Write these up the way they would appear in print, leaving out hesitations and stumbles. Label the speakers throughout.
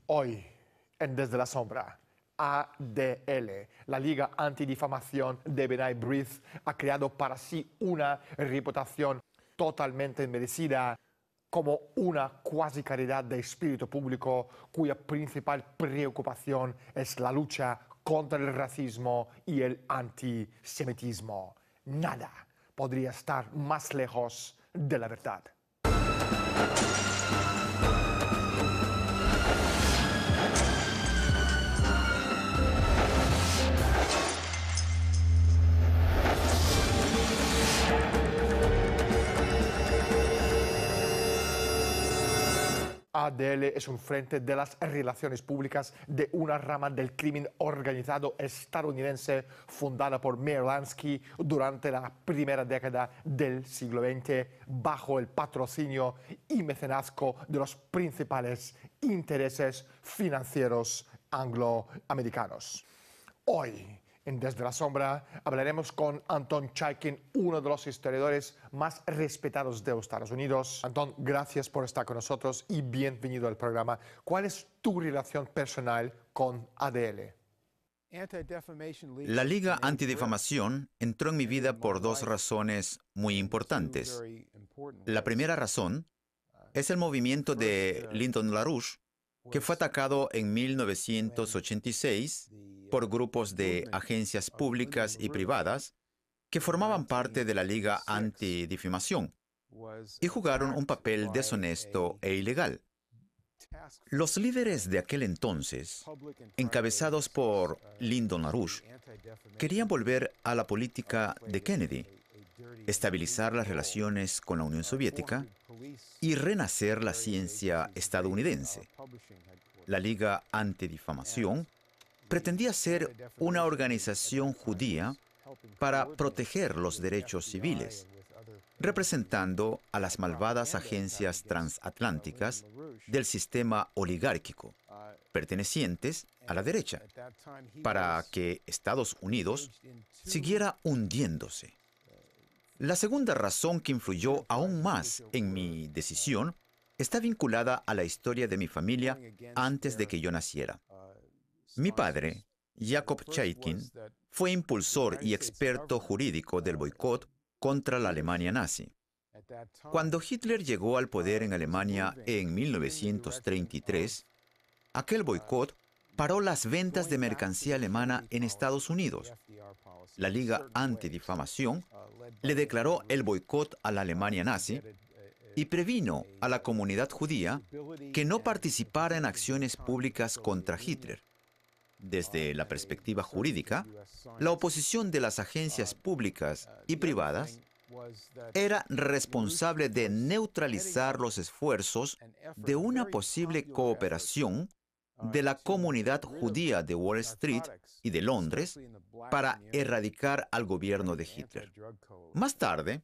Speaker 1: Hoy, en Desde la Sombra, ADL, la Liga Antidifamación de B'nai B'rith, ha creado para sí una reputación totalmente merecida como una cuasi caridad de espíritu público cuya principal preocupación es la lucha contra el racismo y el antisemitismo. Nada podría estar más lejos de la verdad. ADL es un frente de las relaciones públicas de una rama del crimen organizado estadounidense fundada por Meyer Lansky durante la primera década del siglo XX bajo el patrocinio y mecenazgo de los principales intereses financieros angloamericanos. Hoy, en Desde la Sombra, hablaremos con Anton Chaikin, uno de los historiadores más respetados de los Estados Unidos. Anton, gracias por estar con nosotros y bienvenido al programa. ¿Cuál es tu relación personal con ADL?
Speaker 2: La Liga Antidifamación entró en mi vida por dos razones muy importantes. La primera razón es el movimiento de Lyndon LaRouche, que fue atacado en 1986 por grupos de agencias públicas y privadas que formaban parte de la Liga Antidifamación y jugaron un papel deshonesto e ilegal. Los líderes de aquel entonces, encabezados por Lyndon LaRouche, querían volver a la política de Kennedy, estabilizar las relaciones con la Unión Soviética y renacer la ciencia estadounidense. La Liga Antidifamación pretendía ser una organización judía para proteger los derechos civiles, representando a las malvadas agencias transatlánticas del sistema oligárquico, pertenecientes a la derecha, para que Estados Unidos siguiera hundiéndose. La segunda razón que influyó aún más en mi decisión está vinculada a la historia de mi familia antes de que yo naciera. Mi padre, Jacob Chaikin, fue impulsor y experto jurídico del boicot contra la Alemania nazi. Cuando Hitler llegó al poder en Alemania en 1933, aquel boicot paró las ventas de mercancía alemana en Estados Unidos. La Liga Antidifamación le declaró el boicot a la Alemania nazi y previno a la comunidad judía que no participara en acciones públicas contra Hitler. Desde la perspectiva jurídica, la oposición de las agencias públicas y privadas era responsable de neutralizar los esfuerzos de una posible cooperación de la comunidad judía de Wall Street y de Londres para erradicar al gobierno de Hitler. Más tarde,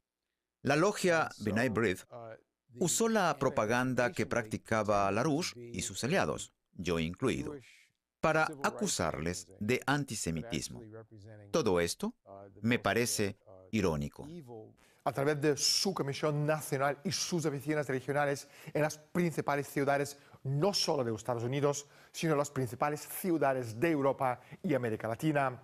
Speaker 2: la logia B'nai B'rith usó la propaganda que practicaba LaRouche y sus aliados, yo incluido, para acusarles de antisemitismo. Todo esto me parece irónico.
Speaker 1: A través de su Comisión Nacional y sus oficinas regionales en las principales ciudades, no solo de los Estados Unidos, sino en las principales ciudades de Europa y América Latina,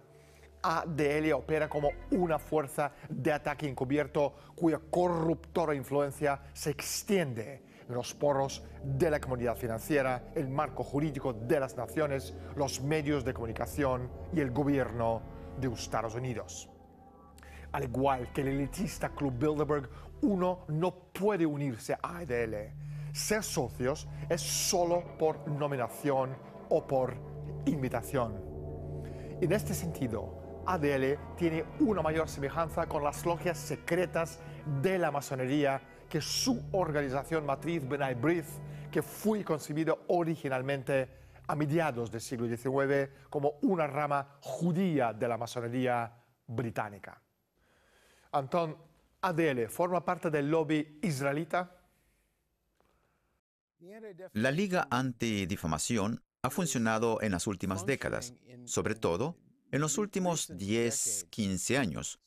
Speaker 1: ADL opera como una fuerza de ataque encubierto cuya corruptora influencia se extiende en los poros de la comunidad financiera, el marco jurídico de las naciones, los medios de comunicación y el gobierno de los Estados Unidos. Al igual que el elitista Club Bilderberg, uno no puede unirse a ADL. Ser socios es solo por nominación o por invitación. En este sentido, ADL tiene una mayor semejanza con las logias secretas de la masonería que su organización matriz B'nai B'rith, que fue concebido originalmente a mediados del siglo XIX como una rama judía de la masonería británica. Anton, ADL forma parte del lobby israelita.
Speaker 2: La Liga Antidifamación ha funcionado en las últimas décadas, sobre todo en los últimos 10-15 años,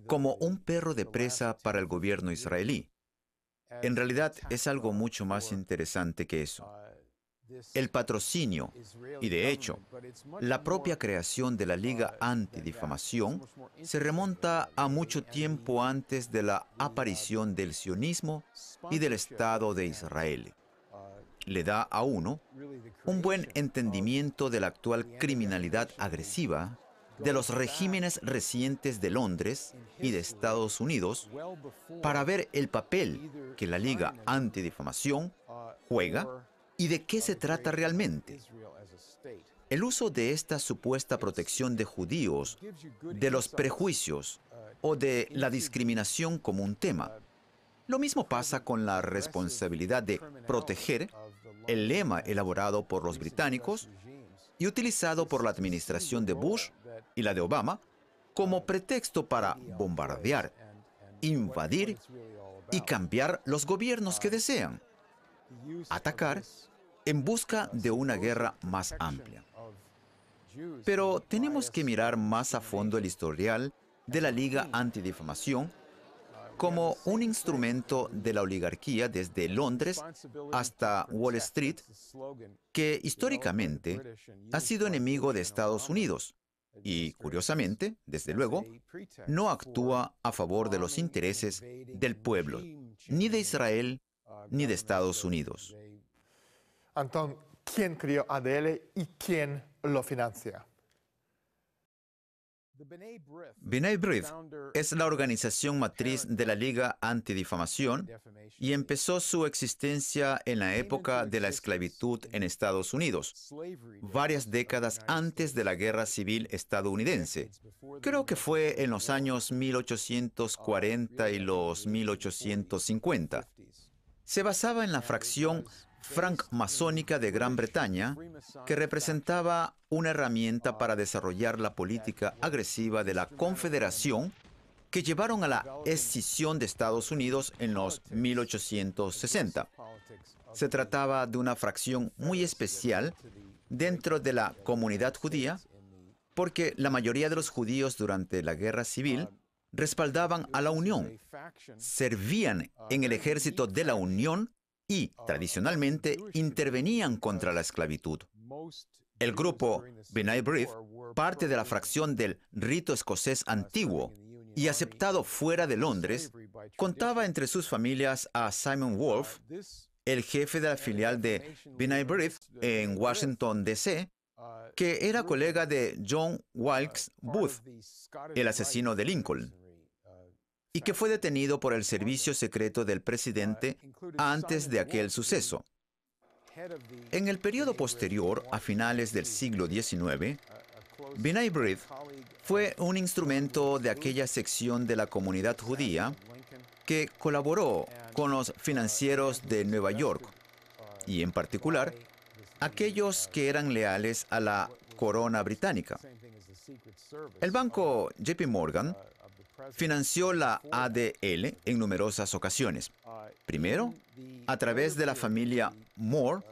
Speaker 2: como un perro de presa para el gobierno israelí. En realidad es algo mucho más interesante que eso. el patrocinio y, de hecho, la propia creación de la Liga Antidifamación se remonta a mucho tiempo antes de la aparición del sionismo y del Estado de Israel. Le da a uno un buen entendimiento de la actual criminalidad agresiva de los regímenes recientes de Londres y de Estados Unidos para ver el papel que la Liga Antidifamación juega y de qué se trata realmente. El uso de esta supuesta protección de judíos, de los prejuicios o de la discriminación como un tema. Lo mismo pasa con la responsabilidad de proteger, el lema elaborado por los británicos y utilizado por la administración de Bush y la de Obama como pretexto para bombardear, invadir y cambiar los gobiernos que desean. Atacar en busca de una guerra más amplia. Pero tenemos que mirar más a fondo el historial de la Liga Antidifamación como un instrumento de la oligarquía desde Londres hasta Wall Street, que históricamente ha sido enemigo de Estados Unidos y, curiosamente, desde luego, no actúa a favor de los intereses del pueblo, ni de Israel, ni de Estados Unidos.
Speaker 1: Antón, ¿quién creó ADL y quién lo financia?
Speaker 2: B'nai B'rith es la organización matriz de la Liga Antidifamación y empezó su existencia en la época de la esclavitud en Estados Unidos, varias décadas antes de la Guerra Civil estadounidense. Creo que fue en los años 1840 y los 1850. Se basaba en la fracción francmasónica de Gran Bretaña, que representaba una herramienta para desarrollar la política agresiva de la Confederación que llevaron a la escisión de Estados Unidos en los 1860. Se trataba de una fracción muy especial dentro de la comunidad judía, porque la mayoría de los judíos durante la Guerra Civil respaldaban a la Unión, servían en el ejército de la Unión y, tradicionalmente, intervenían contra la esclavitud. El grupo B'nai B'rith, parte de la fracción del rito escocés antiguo y aceptado fuera de Londres, contaba entre sus familias a Simon Wolfe, el jefe de la filial de B'nai B'rith en Washington, D.C., que era colega de John Wilkes Booth, el asesino de Lincoln, y que fue detenido por el servicio secreto del presidente antes de aquel suceso. En el periodo posterior, a finales del siglo XIX, B'nai B'rith fue un instrumento de aquella sección de la comunidad judía que colaboró con los financieros de Nueva York, y en particular, aquellos que eran leales a la corona británica. El banco JP Morgan financió la ADL en numerosas ocasiones. Primero, a través de la familia Moore,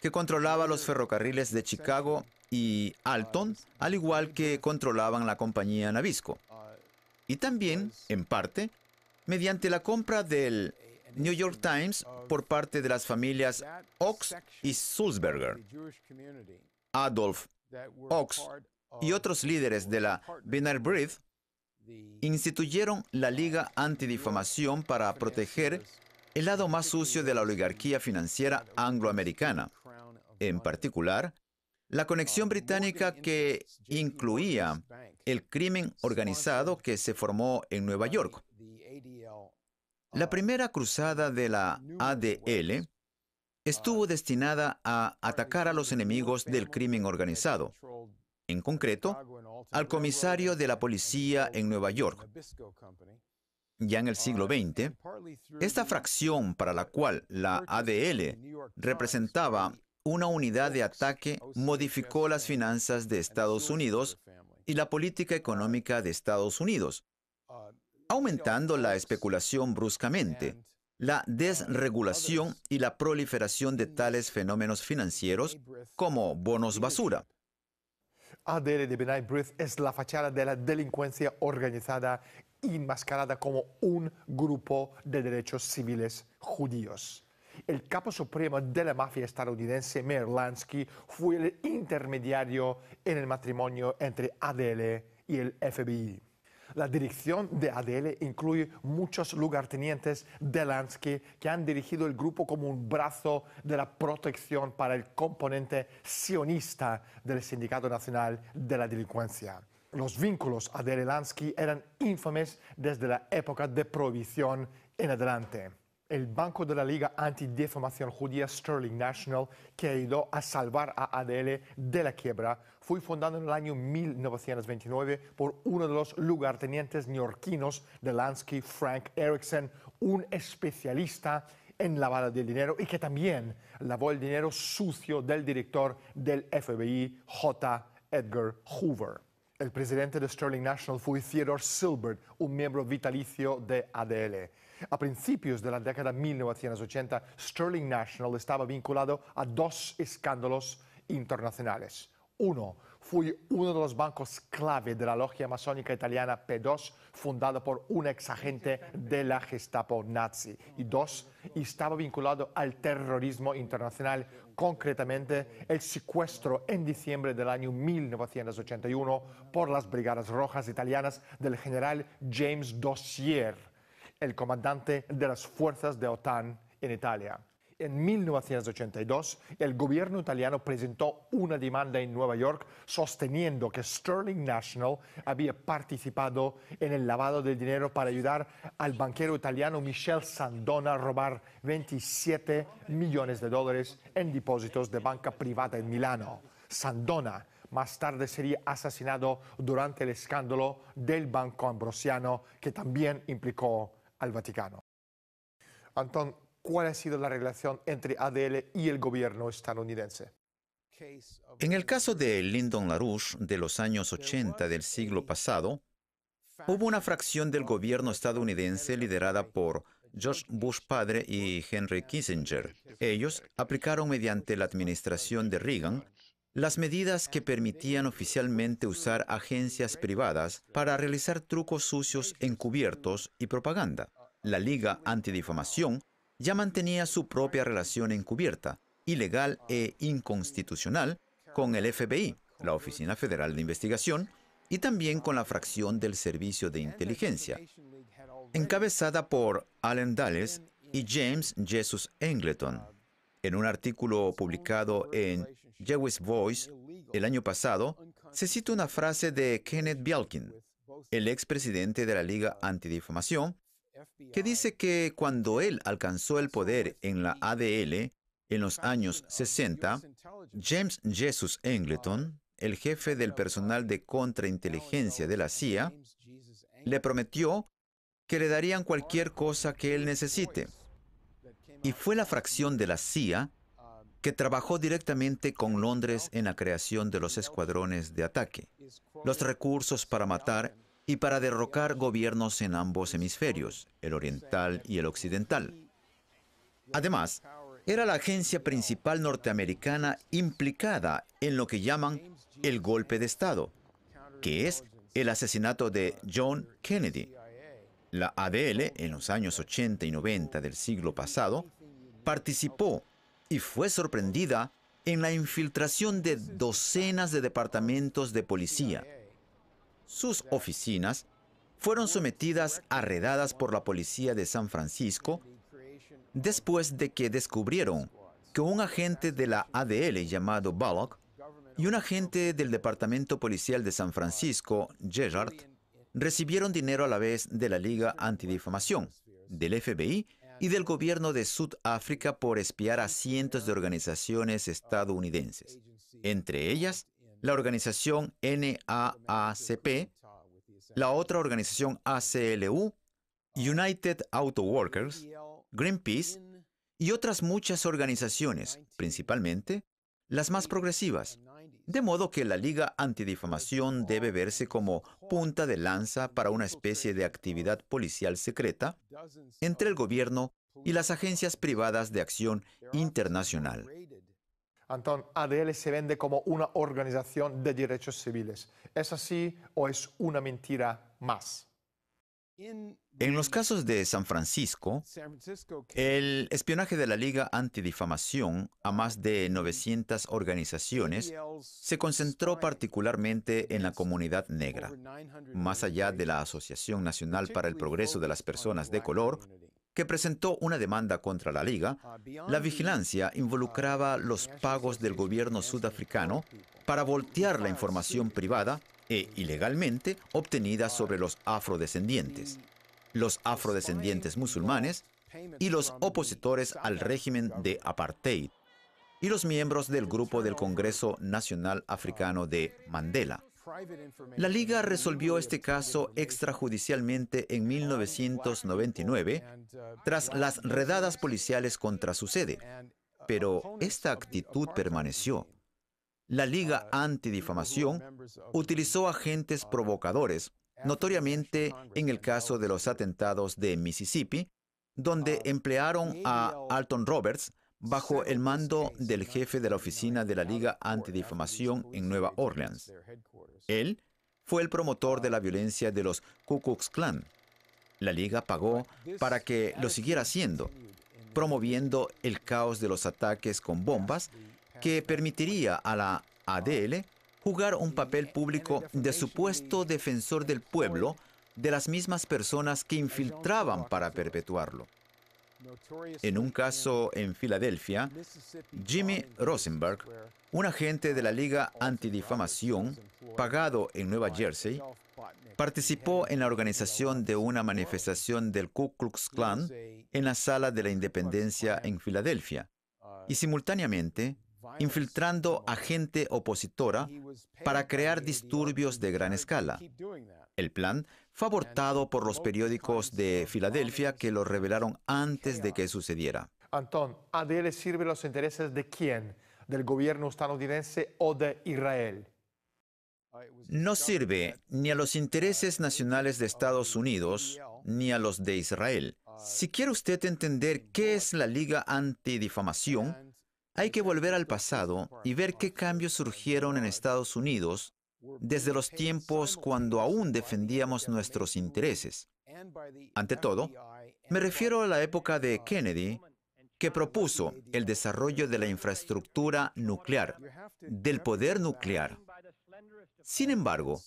Speaker 2: que controlaba los ferrocarriles de Chicago y Alton, al igual que controlaban la compañía Nabisco. Y también, en parte, mediante la compra del New York Times por parte de las familias Oaks y Sulzberger. Adolf Oaks y otros líderes de la B'nai B'rith instituyeron la Liga Antidifamación para proteger el lado más sucio de la oligarquía financiera angloamericana, en particular, la conexión británica que incluía el crimen organizado que se formó en Nueva York. La primera cruzada de la ADL estuvo destinada a atacar a los enemigos del crimen organizado, en concreto, al comisario de la policía en Nueva York. Ya en el siglo XX, esta fracción para la cual la ADL representaba una unidad de ataque modificó las finanzas de Estados Unidos y la política económica de Estados Unidos, aumentando la especulación bruscamente, la desregulación y la proliferación de tales fenómenos financieros como bonos basura.
Speaker 1: ADL de B'nai B'rith es la fachada de la delincuencia organizada enmascarada como un grupo de derechos civiles judíos. el capo supremo de la mafia estadounidense, Meyer Lansky, fue el intermediario en el matrimonio entre ADL y el FBI. La dirección de ADL incluye muchos lugartenientes de Lansky que han dirigido el grupo como un brazo de la protección para el componente sionista del Sindicato Nacional de la Delincuencia. Los vínculos ADL-Lansky eran infames desde la época de prohibición en adelante. El Banco de la Liga Antidifamación Judía Sterling National, que ayudó a salvar a ADL de la quiebra, fue fundado en el año 1929 por uno de los lugartenientes neoyorquinos de Lansky, Frank Erickson, un especialista en lavado de dinero y que también lavó el dinero sucio del director del FBI, J. Edgar Hoover. El presidente de Sterling National fue Theodore Silbert, un miembro vitalicio de ADL. A principios de la década de 1980, Sterling National estaba vinculado a dos escándalos internacionales. Uno fue uno de los bancos clave de la logia masónica italiana P2, fundada por un exagente de la Gestapo nazi. Y dos, estaba vinculado al terrorismo internacional, concretamente el secuestro en diciembre del año 1981 por las Brigadas Rojas italianas del general James Dossier, el comandante de las fuerzas de OTAN en Italia. En 1982, el gobierno italiano presentó una demanda en Nueva York sosteniendo que Sterling National había participado en el lavado de dinero para ayudar al banquero italiano Michel Sandona a robar 27 millones de dólares en depósitos de banca privada en Milano. Sandona más tarde sería asesinado durante el escándalo del Banco Ambrosiano, que también implicó al Vaticano. Antón, ¿cuál ha sido la relación entre ADL y el gobierno estadounidense?
Speaker 2: En el caso de Lyndon LaRouche de los años 80 del siglo pasado, hubo una fracción del gobierno estadounidense liderada por George Bush padre y Henry Kissinger. Ellos aplicaron mediante la administración de Reagan las medidas que permitían oficialmente usar agencias privadas para realizar trucos sucios encubiertos y propaganda. La Liga Antidifamación ya mantenía su propia relación encubierta, ilegal e inconstitucional con el FBI, la Oficina Federal de Investigación, y también con la fracción del Servicio de Inteligencia, encabezada por Allen Dulles y James Jesus Angleton. En un artículo publicado en Jewish Voice el año pasado, se cita una frase de Kenneth Bielkin, el expresidente de la Liga Antidifamación, que dice que cuando él alcanzó el poder en la ADL en los años 60, James Jesus Angleton, el jefe del personal de contrainteligencia de la CIA, le prometió que le darían cualquier cosa que él necesite. Y fue la fracción de la CIA que trabajó directamente con Londres en la creación de los escuadrones de ataque, los recursos para matar y para derrocar gobiernos en ambos hemisferios, el oriental y el occidental. Además, era la agencia principal norteamericana implicada en lo que llaman el golpe de Estado, que es el asesinato de John Kennedy. La ADL, en los años 80 y 90 del siglo pasado, participó y fue sorprendida en la infiltración de docenas de departamentos de policía. Sus oficinas fueron sometidas a redadas por la policía de San Francisco después de que descubrieron que un agente de la ADL llamado Bullock y un agente del Departamento Policial de San Francisco, Gerard, recibieron dinero a la vez de la Liga Antidifamación, del FBI y del gobierno de Sudáfrica por espiar a cientos de organizaciones estadounidenses, entre ellas la organización NAACP, la otra organización ACLU, United Auto Workers, Greenpeace y otras muchas organizaciones, principalmente las más progresivas. De modo que la Liga Antidifamación debe verse como punta de lanza para una especie de actividad policial secreta entre el gobierno y las agencias privadas de acción internacional.
Speaker 1: Antón, ADL se vende como una organización de derechos civiles. ¿Es así o es una mentira más?
Speaker 2: En los casos de San Francisco, el espionaje de la Liga Antidifamación a más de 900 organizaciones se concentró particularmente en la comunidad negra, más allá de la Asociación Nacional para el Progreso de las Personas de Color, que presentó una demanda contra la Liga. La vigilancia involucraba los pagos del gobierno sudafricano para voltear la información privada e ilegalmente obtenida sobre los afrodescendientes musulmanes y los opositores al régimen de apartheid, y los miembros del Grupo del Congreso Nacional Africano de Mandela. La Liga resolvió este caso extrajudicialmente en 1999 tras las redadas policiales contra su sede, pero esta actitud permaneció. La Liga Antidifamación utilizó agentes provocadores, notoriamente en el caso de los atentados de Mississippi, donde emplearon a Alton Roberts bajo el mando del jefe de la oficina de la Liga Antidifamación en Nueva Orleans. Él fue el promotor de la violencia de los Ku Klux Klan. La Liga pagó para que lo siguiera haciendo, promoviendo el caos de los ataques con bombas que permitiría a la ADL jugar un papel público de supuesto defensor del pueblo de las mismas personas que infiltraban para perpetuarlo. En un caso en Filadelfia, Jimmy Rosenberg, un agente de la Liga Antidifamación pagado en Nueva Jersey, participó en la organización de una manifestación del Ku Klux Klan en la Sala de la Independencia en Filadelfia y simultáneamente infiltrando a gente opositora para crear disturbios de gran escala. El plan fue abortado por los periódicos de Filadelfia que lo revelaron antes de que sucediera.
Speaker 1: Antón, ¿ADL sirve los intereses de quién? ¿Del gobierno estadounidense o de Israel?
Speaker 2: No sirve ni a los intereses nacionales de Estados Unidos ni a los de Israel. Si quiere usted entender qué es la Liga Antidifamación, hay que volver al pasado y ver qué cambios surgieron en Estados Unidos desde los tiempos cuando aún defendíamos nuestros intereses. Ante todo, me refiero a la época de Kennedy, que propuso el desarrollo de la infraestructura nuclear, del poder nuclear. Sin embargo,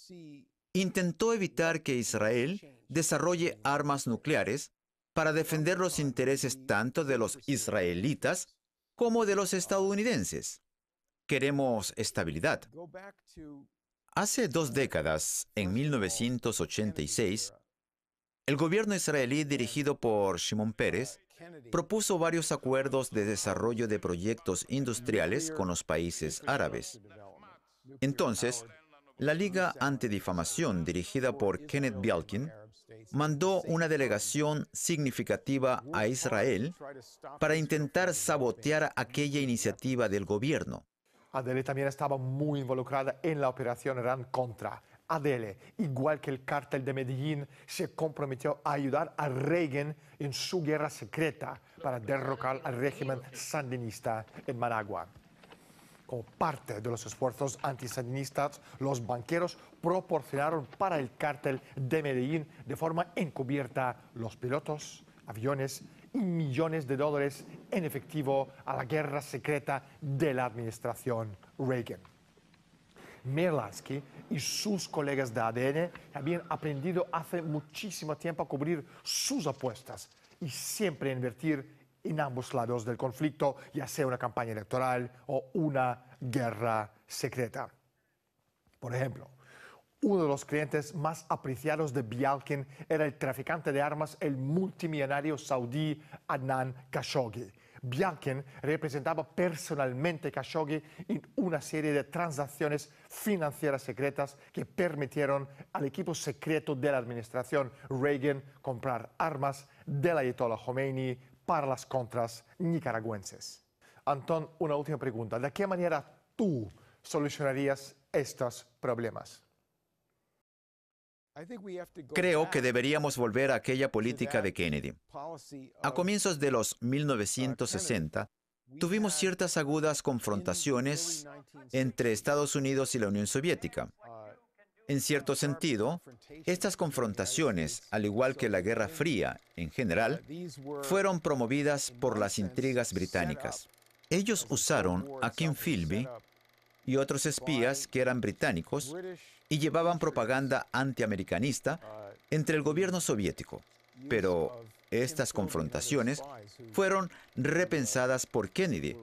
Speaker 2: intentó evitar que Israel desarrolle armas nucleares para defender los intereses tanto de los israelitas como de los estadounidenses. Queremos estabilidad. Hace 2 décadas, en 1986, el gobierno israelí dirigido por Shimon Peres propuso varios acuerdos de desarrollo de proyectos industriales con los países árabes. Entonces, la Liga Antidifamación, dirigida por Kenneth Bialkin, mandó una delegación significativa a Israel para intentar sabotear aquella iniciativa del gobierno.
Speaker 1: ADL también estaba muy involucrada en la operación Iran-Contra. ADL, igual que el cártel de Medellín, se comprometió a ayudar a Reagan en su guerra secreta para derrocar al régimen sandinista en Managua. Como parte de los esfuerzos antisandinistas, los banqueros proporcionaron para el cártel de Medellín de forma encubierta los pilotos, aviones y millones de dólares en efectivo a la guerra secreta de la administración Reagan. Meir Lansky y sus colegas de ADN habían aprendido hace muchísimo tiempo a cubrir sus apuestas y siempre invertir en ambos lados del conflicto, ya sea una campaña electoral o una guerra secreta. Por ejemplo, uno de los clientes más apreciados de Bialkin era el traficante de armas, el multimillonario saudí Adnan Khashoggi. Bialkin representaba personalmente a Khashoggi en una serie de transacciones financieras secretas que permitieron al equipo secreto de la administración Reagan comprar armas del ayatollah Khomeini para las contras nicaragüenses. Antón, una última pregunta. ¿De qué manera tú solucionarías estos problemas?
Speaker 2: Creo que deberíamos volver a aquella política de Kennedy. A comienzos de los 1960, tuvimos ciertas agudas confrontaciones entre Estados Unidos y la Unión Soviética. En cierto sentido, estas confrontaciones, al igual que la Guerra Fría en general, fueron promovidas por las intrigas británicas. Ellos usaron a Kim Philby y otros espías que eran británicos y llevaban propaganda antiamericanista entre el gobierno soviético. Pero estas confrontaciones fueron repensadas por Kennedy,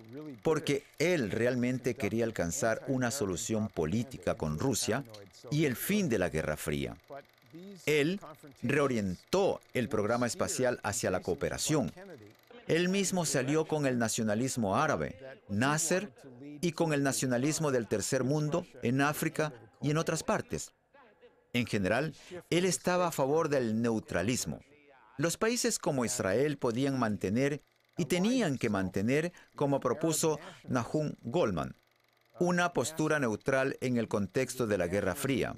Speaker 2: porque él realmente quería alcanzar una solución política con Rusia y el fin de la Guerra Fría. Él reorientó el programa espacial hacia la cooperación. Él mismo se alió con el nacionalismo árabe, Nasser, y con el nacionalismo del tercer mundo en África y en otras partes. En general, él estaba a favor del neutralismo. Los países como Israel podían mantener y tenían que mantener, como propuso Nahum Goldman, una postura neutral en el contexto de la Guerra Fría.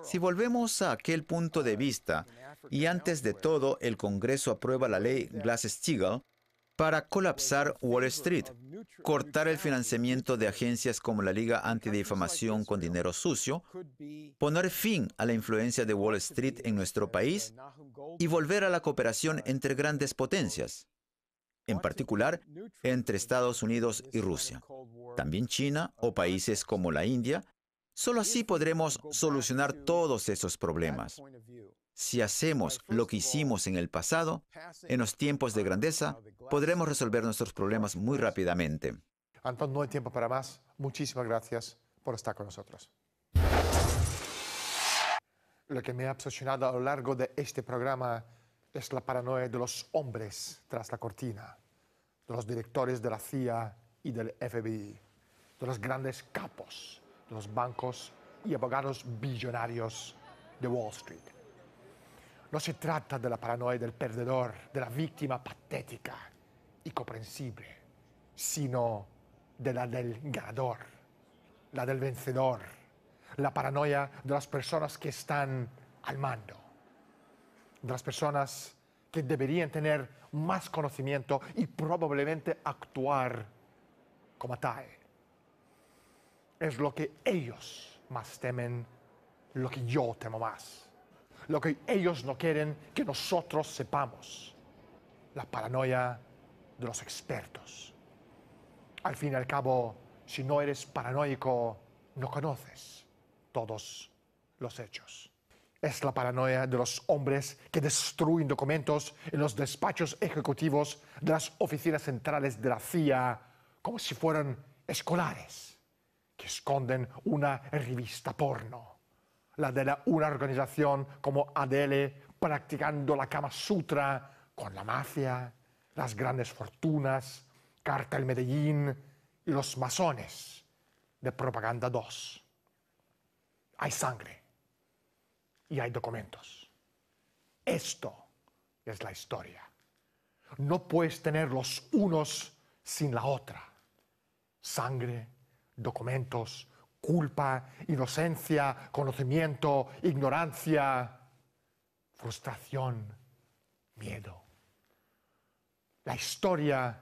Speaker 2: Si volvemos a aquel punto de vista, y antes de todo el Congreso aprueba la ley Glass-Steagall para colapsar Wall Street, cortar el financiamiento de agencias como la Liga Antidifamación con dinero sucio, poner fin a la influencia de Wall Street en nuestro país y volver a la cooperación entre grandes potencias, en particular entre Estados Unidos y Rusia, también China o países como la India. Solo así podremos solucionar todos esos problemas. Si hacemos lo que hicimos en el pasado, en los tiempos de grandeza, podremos resolver nuestros problemas muy rápidamente.
Speaker 1: Antón, no hay tiempo para más. Muchísimas gracias por estar con nosotros. Lo que me ha obsesionado a lo largo de este programa es la paranoia de los hombres tras la cortina, de los directores de la CIA y del FBI, de los grandes capos, de los bancos y abogados billonarios de Wall Street. No se trata de la paranoia del perdedor, de la víctima patética y comprensible, sino de la del ganador, la del vencedor, la paranoia de las personas que están al mando, de las personas que deberían tener más conocimiento y probablemente actuar como tal. Es lo que ellos más temen, lo que yo temo más. Lo que ellos no quieren que nosotros sepamos. La paranoia de los expertos. Al fin y al cabo, si no eres paranoico, no conoces todos los hechos. Es la paranoia de los hombres que destruyen documentos en los despachos ejecutivos de las oficinas centrales de la CIA como si fueran escolares, que esconden una revista porno. La de una organización como Adele practicando la Kama Sutra con la mafia, las grandes fortunas, Cártel Medellín y los masones de Propaganda 2. Hay sangre y hay documentos. Esto es la historia. No puedes tener los unos sin la otra. Sangre, documentos, culpa, inocencia, conocimiento, ignorancia, frustración, miedo. La historia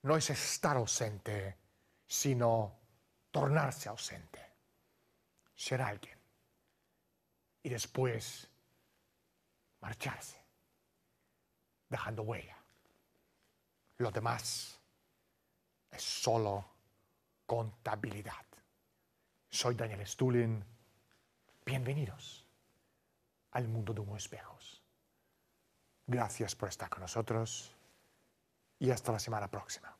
Speaker 1: no es estar ausente, sino tornarse ausente. Ser alguien y después marcharse, dejando huella. Lo demás es solo contabilidad. Soy Daniel Stulin. Bienvenidos al mundo de Humo Espejos. Gracias por estar con nosotros y hasta la semana próxima.